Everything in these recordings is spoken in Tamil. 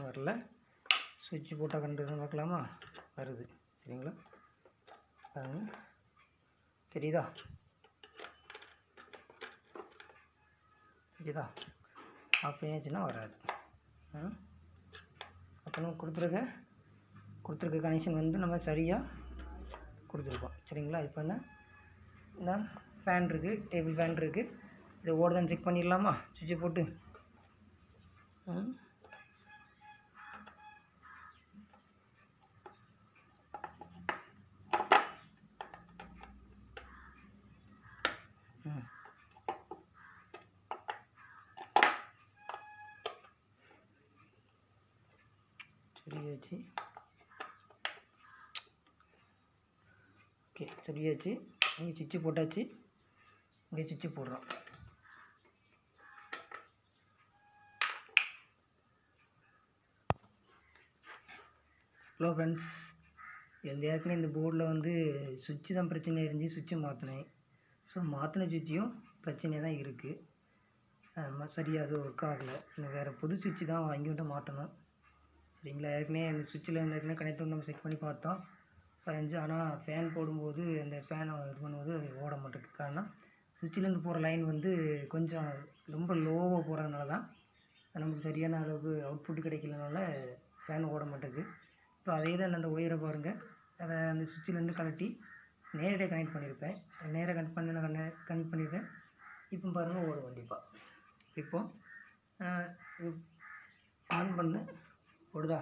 கண்டிஷன் வரல. சுவிட்ச் போட்டால் கண்டிஷன் பார்க்கலாமா? வருது. சரிங்களா? தெரியுதா? தெரியுதா? ஆஃப் பண்ணியாச்சுன்னா வராது. அப்போ நம்ம கொடுத்துருக்க கனெக்ஷன் வந்து நம்ம சரியாக கொடுத்துருக்கோம். சரிங்களா? இப்போ இந்த ஃபேன் இருக்குது, டேபிள் ஃபேன் இருக்குது. இதை ஓடுதான்னு செக் பண்ணிடலாமா? சுவிட்சை போட்டு சரியாச்சு. ஓகே, சரியாச்சு. இங்கே சுவிட்சு போட்டாச்சு. இங்கே சுவிட்சு போடுறோம். ஹலோ ஃப்ரெண்ட்ஸ், ஏற்கனவே இந்த போர்டில் வந்து சுவிட்சு தான் பிரச்சனையாக இருந்துச்சு. சுவிட்சை மாற்றினேன். ஸோ மாற்றின சுவிட்சையும் பிரச்சனையாக தான் இருக்குது. சரியாக அது ஒர்க் ஆகலை. இன்னும் வேறு புது சுவிட்சு தான் வாங்கி விட்டு மாட்டணும். சரிங்களா? ஏற்கனவே அந்த சுவிட்சில் ஏற்கனவே கனெக்ட் பண்ணி நம்ம செக் பண்ணி பார்த்தோம். செஞ்சு ஆனால் ஃபேன் போடும்போது அந்த ஃபேனை இது பண்ணும்போது ஓட மாட்டேங்குது. காரணம் சுவிட்சிலேருந்து போகிற லைன் வந்து கொஞ்சம் ரொம்ப லோவாக போகிறதுனால தான் நமக்கு சரியான அளவுக்கு அவுட்புட் கிடைக்கலனால ஃபேன் ஓட மாட்டேங்குது. இப்போ அதே தான் அந்த ஒயரை பாருங்கள், அதை அந்த சுவிட்சிலேருந்து கழட்டி நேரடியாக கனெக்ட் பண்ணியிருப்பேன். நேராக கனெக்ட் பண்ணியிருக்கேன். இப்போ பாருங்கள் ஓடும் கண்டிப்பாக. இப்போ ஆன் பண்ணு ஓடுதா?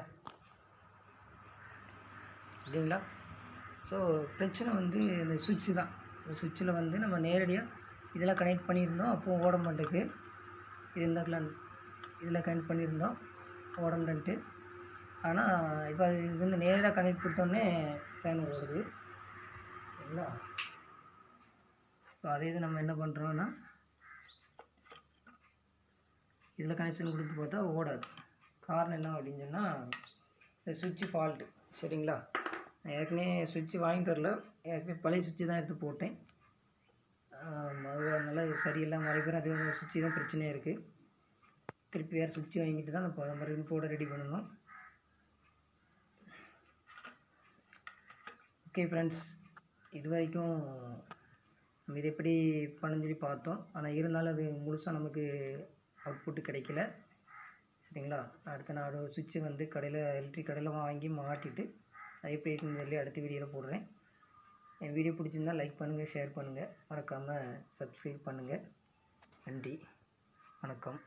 இல்லைங்களா? ஸோ பிரச்சனை வந்து இந்த சுவிட்சு தான். இந்த சுவிட்சில் வந்து நம்ம நேரடியாக இதில் கனெக்ட் பண்ணியிருந்தோம், அப்போது ஓட மாட்டேங்குது. இதில் கனெக்ட் பண்ணியிருந்தோம், ஓட மாட்டேன்ட்டு. ஆனால் இப்போ இது வந்து நேரடியாக கனெக்ட் கொடுத்தோன்னே ஃபேன் ஓடுது. சரிங்களா? ஸோ அதே இது நம்ம என்ன பண்ணுறோன்னா இதில் கனெக்ஷன் கொடுத்து பார்த்தா ஓடாது. காரணம் என்ன அப்படின்னு சொன்னால் இந்த சுவிட்சு ஃபால்ட்டு. சரிங்களா? நான் ஏற்கனவே சுவிட்சு வாங்கி தரல, ஏற்கனவே பழைய சுவிட்சு தான் எடுத்து போட்டேன். அது அதனால் சரியில்லாமல் நிறைய பேர் அது சுவிட்சு தான் பிரச்சனையாக இருக்குது. திருப்பி வேறு சுவிட்சு வாங்கிட்டு தான் நம்ம மறுபடியும் போட ரெடி பண்ணணும். ஓகே ஃப்ரெண்ட்ஸ், இது வரைக்கும் நம்ம இதை எப்படி பண்ணணும்னு சொல்லி பார்த்தோம். ஆனால் இருந்தாலும் அது முழுசாக நமக்கு அவுட்புட்டு கிடைக்கல. சரிங்களா? அடுத்த நான் சுவிட்சு வந்து எலக்ட்ரிக் கடையில் வாங்கி மாட்டிட்டு அது எப்படி இருக்குன்னு அடுத்த வீடியோவில் போடுறேன். என் வீடியோ பிடிச்சிருந்தால் லைக் பண்ணுங்கள், ஷேர் பண்ணுங்கள், மறக்காமல் சப்ஸ்கிரைப் பண்ணுங்கள். நன்றி, வணக்கம்.